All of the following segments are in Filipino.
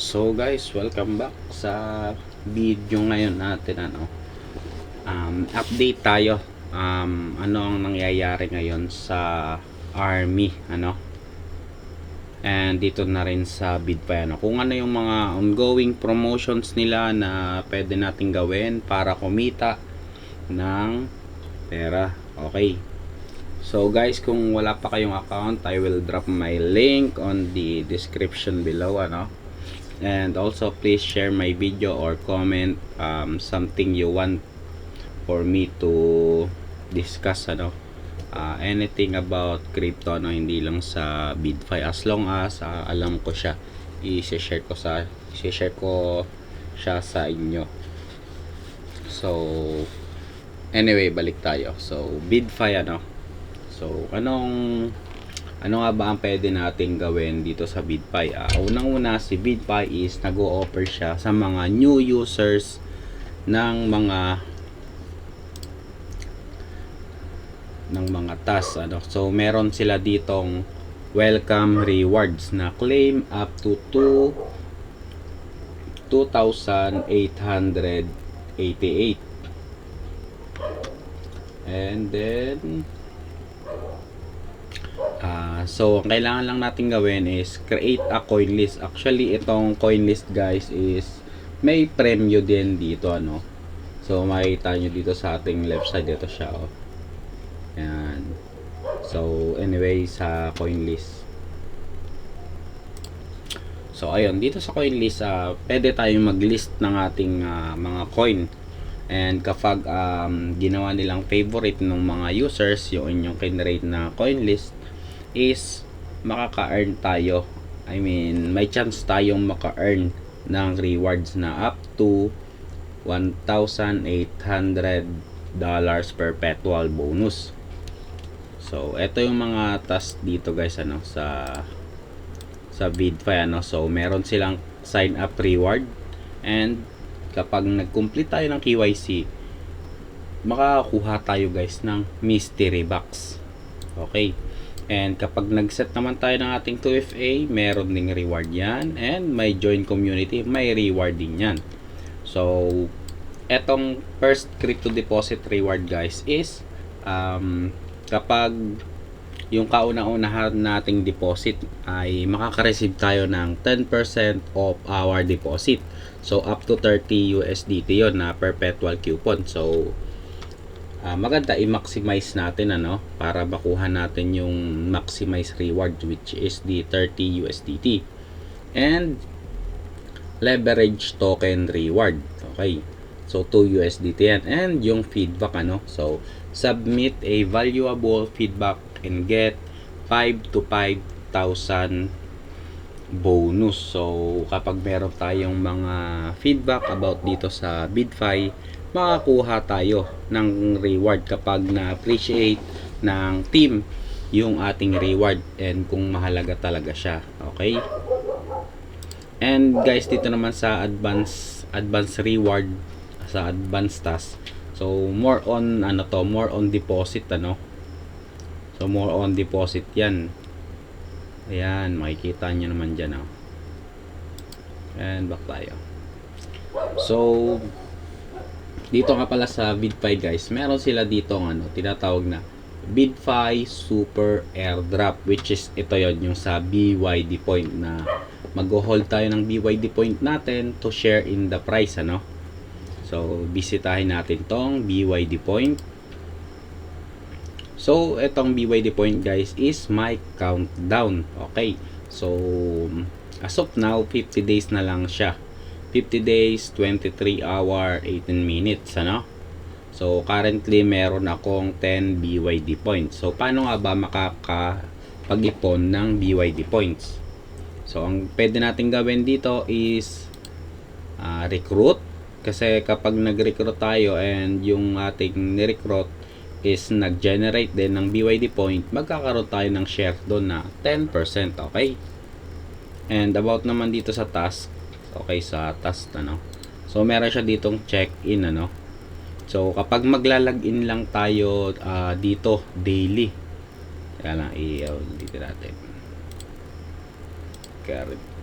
So guys, welcome back sa video ngayon natin update tayo ano ang nangyayari ngayon sa army and dito na rin sa BidFi kung ano yung mga ongoing promotions nila na pwede nating gawin para kumita ng pera. Okay, so guys, kung wala pa kayong account, I will drop my link on the description below and also please share my video or comment something you want for me to discuss anything about crypto hindi lang sa BidFi, as long as alam ko siya, i-share ko siya sa inyo. So anyway, balik tayo. So BidFi so ano nga ba ang pwede nating gawin dito sa BidFi? Unang-una, si BidFi is nag-o-offer siya sa mga new users ng mga tasks So meron sila ditong welcome rewards na claim up to 2,888. And then so ang kailangan lang natin gawin is create a coin list. Actually, itong coin list guys is may premyo din dito So makikita nyo dito sa ating left side, ito siya Yan. So anyway, sa coin list, so ayun, dito sa coin list pwede tayong mag-list ng ating mga coin. And kapag ginawa nilang favorite ng mga users yung inyong generate na coin list, is makaka-earn tayo. I mean, may chance tayong maka-earn ng rewards na up to $1,800 perpetual bonus. So ito yung mga task dito guys sa BidFi So meron silang sign up reward, and kapag nag-complete tayo ng KYC, makakakuha tayo guys ng mystery box. Okay, and kapag nag-set naman tayo ng ating 2FA, meron ding reward yan, and may join community, may reward din yan. So etong first crypto deposit reward guys is kapag yung kauna-unahan nating deposit ay makaka-receive tayo ng 10% of our deposit. So up to 30 USDT yon na perpetual coupon. So maganda i-maximize natin para makuha natin yung maximize reward, which is the 30 USDT. And leverage token reward. Okay, so 2 USDT yan. And yung feedback so submit a valuable feedback and get 5 to 5,000 bonus. So kapag meron tayong mga feedback about dito sa BidFi, makakuha tayo ng reward kapag na-appreciate ng team yung ating reward, and kung mahalaga talaga siya. Okay, and guys, dito naman sa advance reward, sa advanced task, so more on more on deposit so more on deposit yan. Ayan, makikita nyo naman dyan and back tayo. So dito nga pala sa BidFi guys, meron sila dito tinatawag na BidFi Super Airdrop, which is ito yon, yung sa BYD point, na mag-hold tayo ng BYD point natin to share in the price So bisitahin natin tong BYD point. So itong BYD point guys is my countdown. Okay, so as of now 50 days na lang siya. 50 days, 23 hour, 18 minutes So currently meron akong 10 BYD points. So paano nga ba makakapag-ipon ng BYD points? So ang pwede natin gawin dito is recruit. Kasi kapag nag-recruit tayo and yung ating ni-recruit is nag-generate din ng BYD point, magkakaroon tayo ng share doon na 10%. Okay, and about naman dito sa task, okay, sa task so meron siya ditong check-in so kapag magla-login lang tayo dito daily, kaya lang dito natin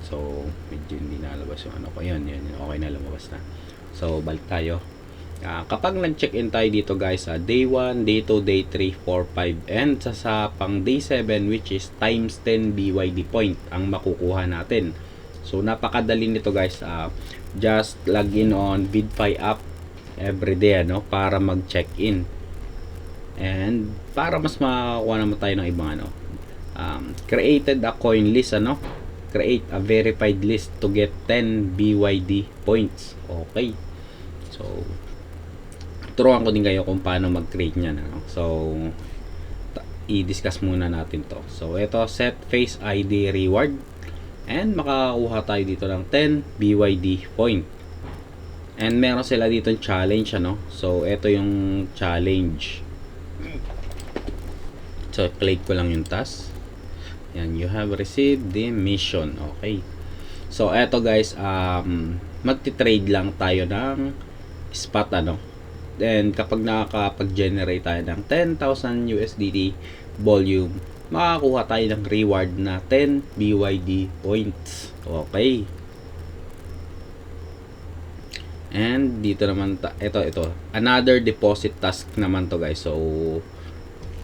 So, medyo hindi nalabas yung ano ko. Yun. Okay na, lumabas na. So, balik tayo. Kapag nag-check-in tayo dito guys, day 1, day 2, day 3, 4, 5, and sa pang day 7, which is times 10 BYD point ang makukuha natin. So, napakadali nito guys. Just log in on VidFi app everyday, ano, para mag-check-in. And para mas makakuha naman tayo ng ibang ano, created a coin list, ano, create a verified list to get 10 BYD points. Okay, so turuan ko din kayo kung paano mag-create niyan, ano? So i-discuss muna natin to. So ito, set face ID reward, and makakuha tayo dito ng 10 BYD point. And meron sila dito ng challenge, ano. So ito yung challenge. So click ko lang yung task. Yan, you have received the mission. Okay. So eto guys, magti-trade lang tayo ng spot, ano. Then kapag nakakapag-generate tayo ng 10,000 USDT volume, makakuha tayo ng reward na 10 BYD points. Okay. And dito naman ito another deposit task naman to guys. So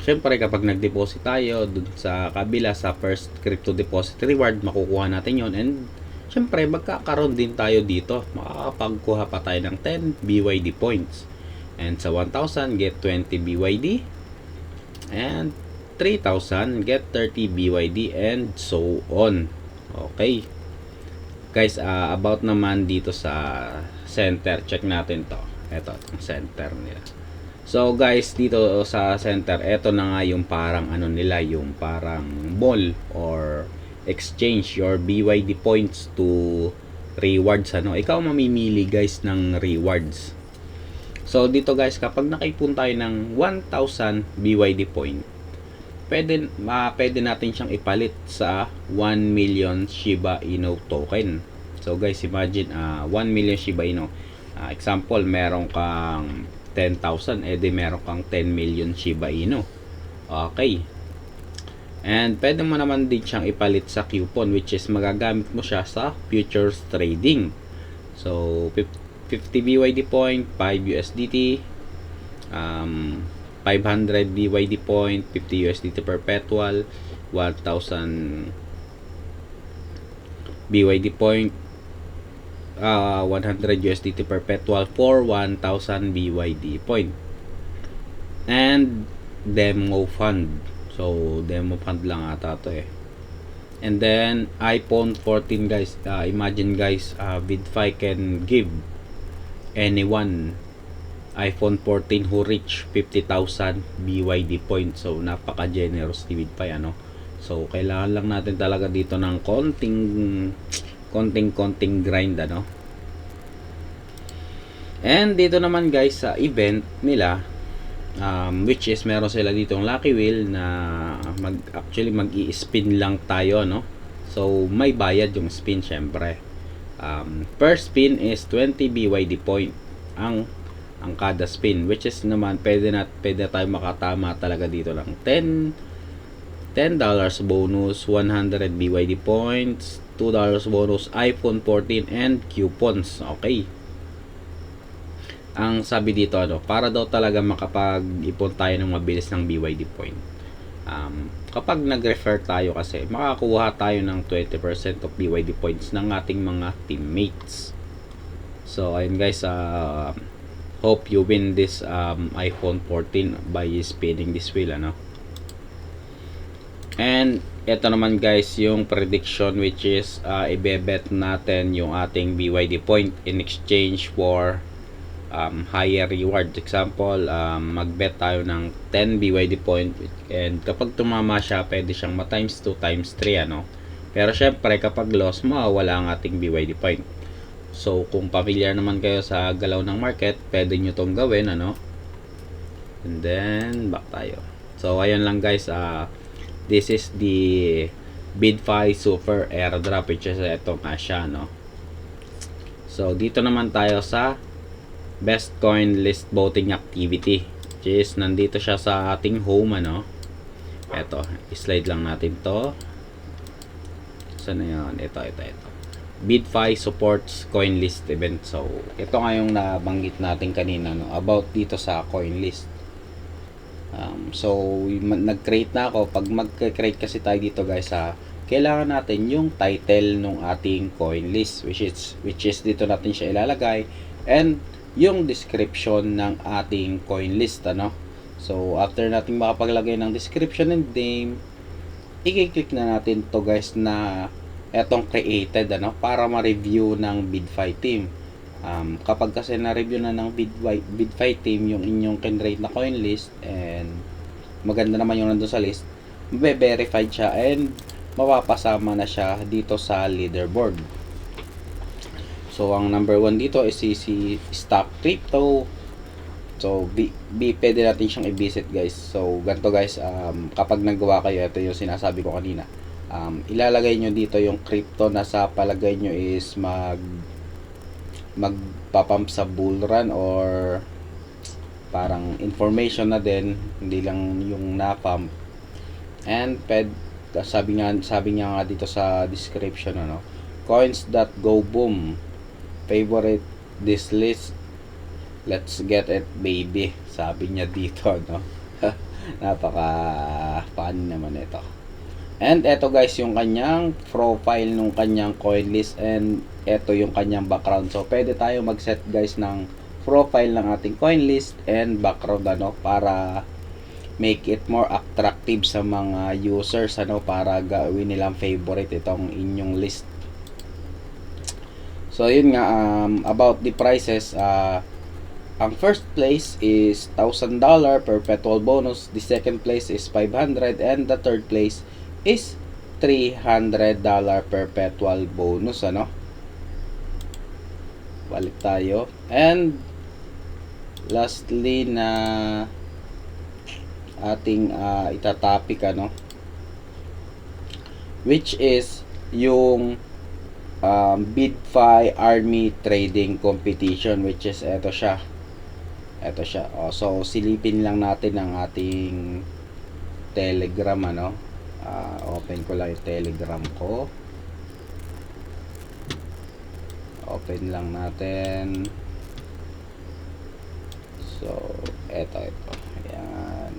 syempre kapag nag-deposit tayo dun sa kabila sa first crypto deposit reward, makukuha natin yon. And syempre magkakaroon din tayo dito, makakapagkuha pa tayo ng 10 BYD points. And sa 1,000 get 20 BYD, and 3,000 get 30 BYD, and so on. Okay guys, about naman dito sa center, check natin to. Ito, itong center nila. So guys, dito sa center, ito na nga yung parang ano nila, yung parang mall or exchange your BYD points to rewards, ano. Ikaw mamimili guys ng rewards. So dito guys, kapag nakaipon tayo ng 1,000 BYD point, pwede natin siyang ipalit sa 1 million Shiba Inu token. So guys, imagine 1 million Shiba Inu. Example, meron kang 10,000, edi meron kang 10 million Shiba Inu. Okay. And pwede mo naman din siyang ipalit sa coupon, which is magagamit mo siya sa futures trading. So 50 BYD point, 5 USDT, 500 BYD point, 50 USDT perpetual, 1,000 BYD point, 100 USDT perpetual for 1,000 BYD point. And demo fund. So demo fund lang ata to eh. And then iPhone 14 guys. Imagine guys, VidFi can give anyone iPhone 14 who reach 50,000 BYD points. So napaka generous ni VidFi, ano. So kailangan lang natin talaga dito ng konting grind, ano. And dito naman guys sa event nila, which is meron sila ditong lucky wheel na actually mag-i-spin lang tayo, no. So may bayad yung spin syempre. Per spin is 20 BYD point ang kada spin, which is naman pwede tayo makatama talaga dito ng $10 bonus, 100 BYD points, $2 bonus, iPhone 14 and coupons. Okay. Ang sabi dito, ano, para daw talaga makapag-ipon tayo ng mabilis ng BYD point. Kapag nag-refer tayo kasi, makakuha tayo ng 20% of BYD points ng ating mga teammates. So, ayun guys, hope you win this iPhone 14 by spinning this wheel, ano. And ito naman guys yung prediction, which is ibebet natin yung ating BYD point in exchange for higher reward. Example, magbet tayo ng 10 BYD point, and kapag tumama siya, pwede siyang ma-times 2 times 3, ano. Pero syempre kapag loss, mawawala ang ating BYD point. So kung familiar naman kayo sa galaw ng market, pwede nyo tong gawin, ano. And then back tayo. So ayun lang guys, this is the VidFi Super Airdrop, which is ito nga siya, no. So dito naman tayo sa best coin list voting activity, which is nandito siya sa ating home, ano. Ito, slide lang natin to. Saan na yun? Ito. BitFi supports CoinList event. So, ito nga yung nabanggit natin kanina, no, about dito sa CoinList. So, nag-create na ako. Pag mag-create kasi tayo dito guys, kailangan natin yung title ng ating CoinList, which is dito natin siya ilalagay, and yung description ng ating CoinList, ano. So, after natin makapaglagay ng description and name, i-click na natin to guys na etong created, ano, para ma-review ng BitFi team. Kapag kasi na-review na ng BitFi team yung inyong kinrate na coin list, and maganda naman yung nandun sa list, verified siya and mapapasama na siya dito sa leaderboard. So, ang number 1 dito is si Stock Crypto. So, pwede natin siyang i-visit guys. So, ganito guys, kapag nagawa kayo, ito yung sinasabi ko kanina. Ilalagay nyo dito yung crypto na sa palagay nyo is magpapump sa bull run, or parang information na din, hindi lang yung na-pump. And sabi niya nga dito sa description, ano, coins.go boom, favorite this list, let's get it baby, sabi niya dito, no. Napaka funny naman ito. And eto guys yung kanyang profile nung kanyang coin list, and eto yung kanyang background. So pwede tayo mag-set guys ng profile ng ating coin list and background, ano, para make it more attractive sa mga users, ano, para gawin nilang favorite itong inyong list. So yun nga, about the prices, ang first place is $1,000 perpetual bonus, the second place is $500, and the third place is $300 perpetual bonus, ano. Balik tayo, and lastly na ating itatopic, ano, which is yung BitFi Army Trading Competition, which is ito siya. So silipin lang natin ang ating Telegram, ano. Open ko lang yung Telegram ko. Open lang natin. So ito. Ayan.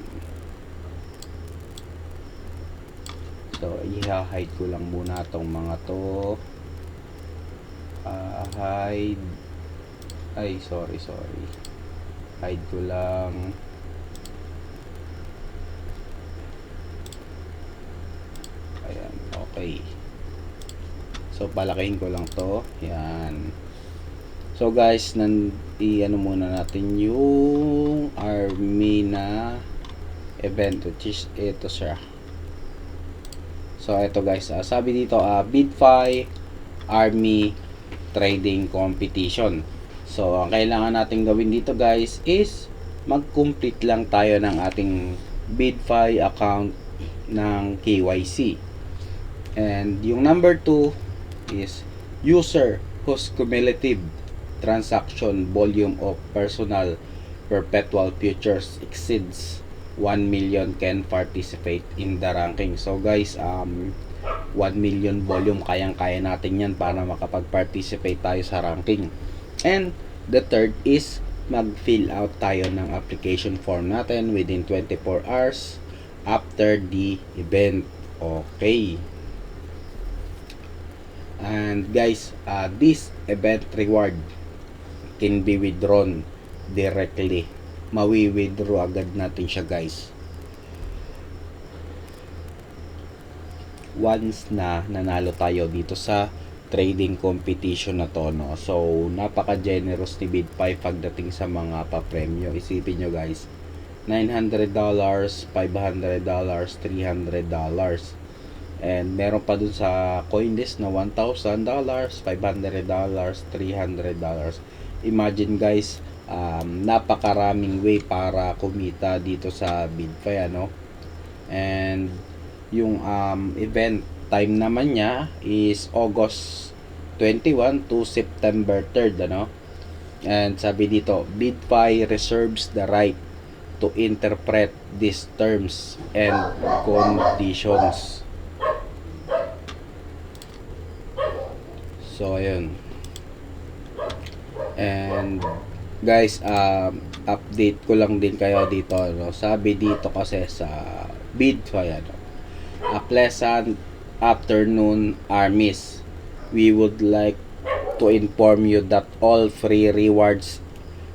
So i-hide ko lang muna tong mga to. Hide. Ay, sorry. Hide ko lang. Ayan, okay. So, palakihin ko lang to. Yan. So, guys, ano muna natin yung Armina event, which is ito siya. So, ito guys. Sabi dito, BitFi Army Trading Competition. So, ang kailangan natin gawin dito guys is mag-complete lang tayo ng ating BitFi account ng KYC. And yung number 2 is user whose cumulative transaction volume of personal perpetual futures exceeds 1 million can participate in the ranking. So guys, 1 million volume, kayang-kaya natin yan para makapag-participate tayo sa ranking. And the third is mag-fill out tayo ng application form natin within 24 hours after the event. Okay. And guys, this event reward can be withdrawn directly. Mawi-withdraw agad natin siya guys once na nanalo tayo dito sa trading competition na to, no. So napaka-generous ni BitFi pagdating sa mga pa-premyo. Isipin nyo guys, $900, $500, $300, and meron pa dun sa CoinList na $1,000, $500, $300. Imagine guys, napakaraming way para kumita dito sa BitFi, ano. And yung event time naman niya is August 21 to September 3rd, ano. And sabi dito, BitFi reserves the right to interpret these terms and conditions. So ayun. And guys, update ko lang din kayo dito, no? Sabi dito kasi sa BidFi, ano, a pleasant afternoon, armies. We would like to inform you that all free rewards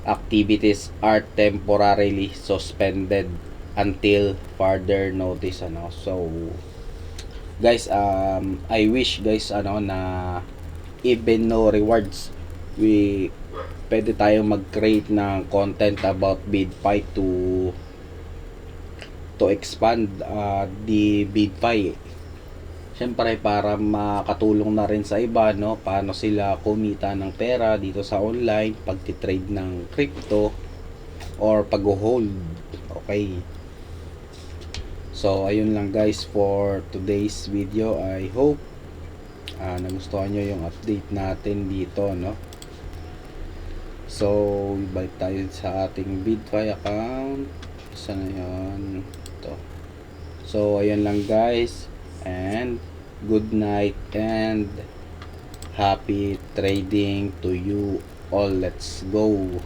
activities are temporarily suspended until further notice, ano. So guys, I wish guys, ano, na even no rewards, we pwede tayong mag-create ng content about BidFi to expand the BidFi. Siyempre para makatulong na rin sa iba, no, paano sila kumita ng pera dito sa online, pagti-trade ng crypto or pag-hold. Okay. So ayun lang guys for today's video. I hope nagustuhan nyo yung update natin dito, no. So balik tayo sa ating BidFi account. Saan na yun? Ito. So ayun lang guys, and good night and happy trading to you all. Let's go.